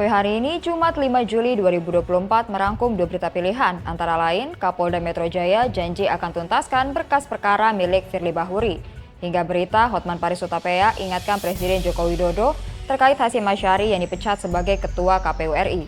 Jokowi hari ini, Jumat 5 Juli 2024, merangkum 2 berita pilihan. Antara lain, Kapolda Metro Jaya janji akan tuntaskan berkas perkara milik Firly Bahuri. Hingga berita, Hotman Paris Hutapea ingatkan Presiden Joko Widodo terkait Hasyim Asyari yang dipecat sebagai Ketua KPU RI.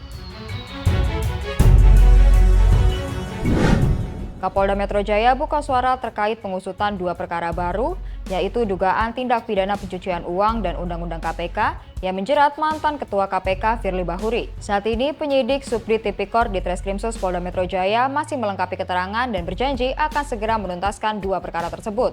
Kapolda Metro Jaya buka suara terkait pengusutan 2 perkara baru, yaitu dugaan tindak pidana pencucian uang dan Undang-Undang KPK yang menjerat mantan Ketua KPK Firly Bahuri. Saat ini penyidik Subdit Tipikor di Treskrimsus Polda Metro Jaya masih melengkapi keterangan dan berjanji akan segera menuntaskan 2 perkara tersebut.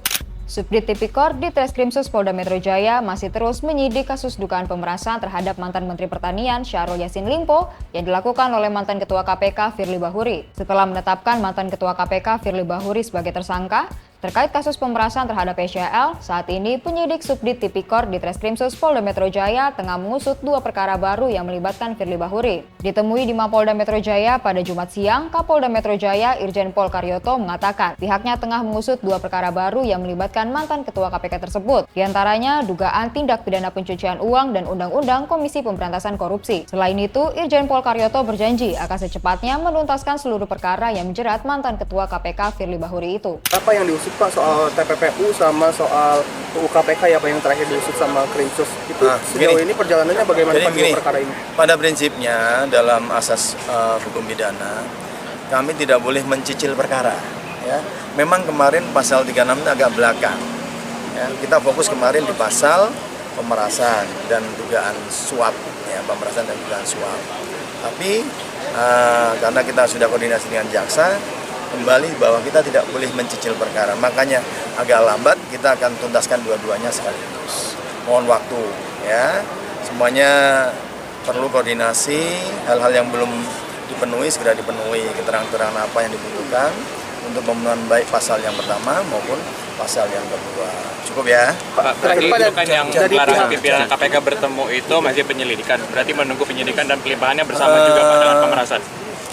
Subdit Tipikor di Treskrimsus Polda Metro Jaya masih terus menyidik kasus dugaan pemerasan terhadap mantan Menteri Pertanian Syahrul Yassin Limpo yang dilakukan oleh mantan Ketua KPK Firly Bahuri. Setelah menetapkan mantan Ketua KPK Firly Bahuri sebagai tersangka terkait kasus pemerasan terhadap SYL, saat ini penyidik Subdit Tipikor di Treskrimsus Polda Metro Jaya tengah mengusut 2 perkara baru yang melibatkan Firly Bahuri. Ditemui di Mapolda Metro Jaya pada Jumat siang, Kapolda Metro Jaya Irjen Pol Karyoto mengatakan pihaknya tengah mengusut 2 perkara baru yang melibatkan mantan Ketua KPK tersebut. Di antaranya dugaan tindak pidana pencucian uang dan Undang-Undang Komisi Pemberantasan Korupsi. Selain itu, Irjen Pol Karyoto berjanji akan secepatnya menuntaskan seluruh perkara yang menjerat mantan Ketua KPK Firly Bahuri itu. Apa yang diusut Pak soal TPPU sama soal UU KPK ya Pak yang terakhir diusut sama Krimsus itu sejauh ini perjalanannya bagaimana Pak di perkara ini? Pada prinsipnya dalam asas hukum pidana kami tidak boleh mencicil perkara. Ya. Memang kemarin pasal 36 itu agak belakang. Ya. Kita fokus kemarin di pasal pemerasan dan dugaan suap, ya, pemerasan dan dugaan suap. Tapi karena kita sudah koordinasi dengan jaksa, kembali bahwa kita tidak boleh mencicil perkara. Makanya agak lambat, kita akan tuntaskan dua-duanya sekaligus. Mohon waktu, ya. Semuanya perlu koordinasi, hal-hal yang belum dipenuhi segera dipenuhi, keterangan-keterangan apa yang dibutuhkan untuk pemenuhan baik pasal yang pertama maupun pasal yang kedua. Cukup ya? Pak, berarti itu kan yang melarang pimpinan KPK bertemu itu masih penyelidikan. Berarti menunggu penyidikan dan pelimpahannya bersama juga Pak dengan pemerasan.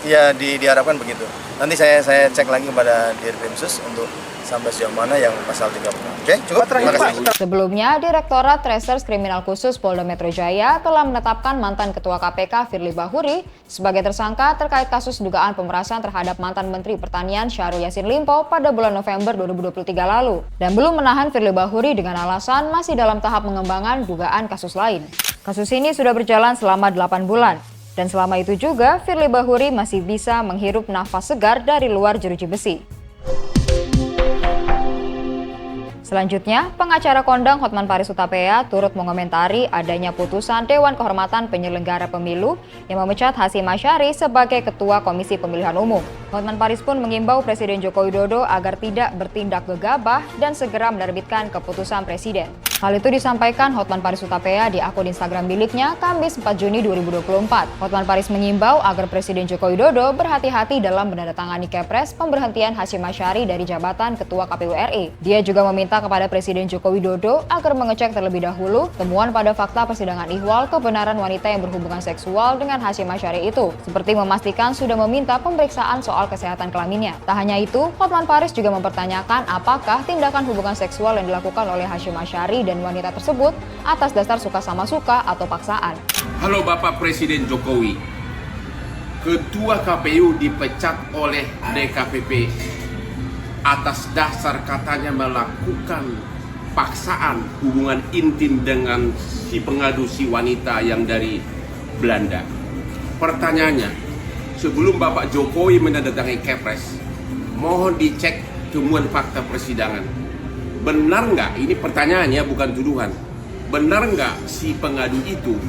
Ya, diharapkan begitu. Nanti saya cek lagi kepada Dirkrimsus untuk sampai sejauh mana yang pasal 30. Oke, cukup. Terima kasih. Sebelumnya, Direktorat Reserse Kriminal Khusus Polda Metro Jaya telah menetapkan mantan Ketua KPK Firly Bahuri sebagai tersangka terkait kasus dugaan pemerasan terhadap mantan Menteri Pertanian Syahrul Yassin Limpo pada bulan November 2023 lalu dan belum menahan Firly Bahuri dengan alasan masih dalam tahap pengembangan dugaan kasus lain. Kasus ini sudah berjalan selama 8 bulan. Dan selama itu juga, Firly Bahuri masih bisa menghirup nafas segar dari luar jeruji besi. Selanjutnya, pengacara kondang Hotman Paris Hutapea turut mengomentari adanya putusan Dewan Kehormatan Penyelenggara Pemilu yang memecat Hasyim Asyari sebagai Ketua Komisi Pemilihan Umum. Hotman Paris pun mengimbau Presiden Joko Widodo agar tidak bertindak gegabah dan segera menerbitkan keputusan Presiden. Hal itu disampaikan Hotman Paris Hutapea di akun Instagram miliknya Kamis 4 Juni 2024. Hotman Paris mengimbau agar Presiden Joko Widodo berhati-hati dalam menandatangani Kepres pemberhentian Hasyim Asyari dari jabatan Ketua KPU RI. Dia juga meminta kepada Presiden Joko Widodo agar mengecek terlebih dahulu temuan pada fakta persidangan ihwal kebenaran wanita yang berhubungan seksual dengan Hasyim Asyari itu, seperti memastikan sudah meminta pemeriksaan soal kesehatan kelaminnya. Tak hanya itu, Hotman Paris juga mempertanyakan apakah tindakan hubungan seksual yang dilakukan oleh Hasyim Asyari dan wanita tersebut atas dasar suka sama suka atau paksaan. Halo Bapak Presiden Jokowi, Ketua KPU dipecat oleh DKPP atas dasar katanya melakukan paksaan hubungan intim dengan si pengadu si wanita yang dari Belanda. Pertanyaannya, sebelum Bapak Jokowi menandatangani Kepres, mohon dicek temuan fakta persidangan. Benar nggak, ini pertanyaannya bukan tuduhan, benar nggak si pengadu itu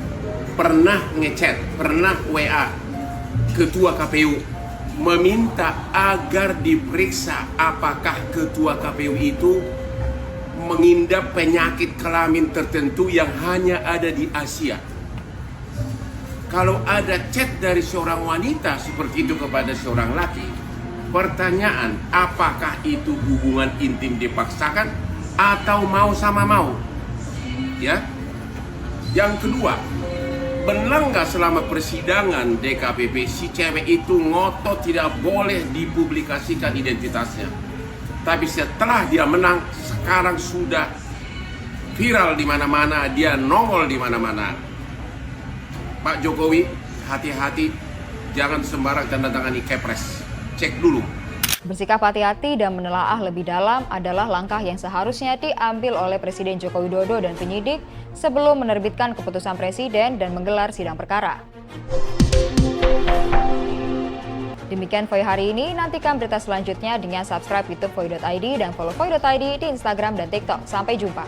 pernah ngechat, pernah WA Ketua KPU meminta agar diperiksa apakah Ketua KPU itu mengidap penyakit kelamin tertentu yang hanya ada di Asia. Kalau ada chat dari seorang wanita seperti itu kepada seorang laki, pertanyaan, apakah itu hubungan intim dipaksakan atau mau sama mau? Ya. Yang kedua, benar nggak selama persidangan DKPP si cewek itu ngotot tidak boleh dipublikasikan identitasnya, tapi setelah dia menang sekarang sudah viral di mana-mana, dia nongol di mana-mana. Pak Jokowi, hati-hati, jangan sembarang tanda tangani kepres. Cek dulu. Bersikap hati-hati dan menelaah lebih dalam adalah langkah yang seharusnya diambil oleh Presiden Joko Widodo dan penyidik sebelum menerbitkan keputusan Presiden dan menggelar sidang perkara. Demikian Voi hari ini, nantikan berita selanjutnya dengan subscribe YouTube Voi.id dan follow Voi.id di Instagram dan TikTok. Sampai jumpa.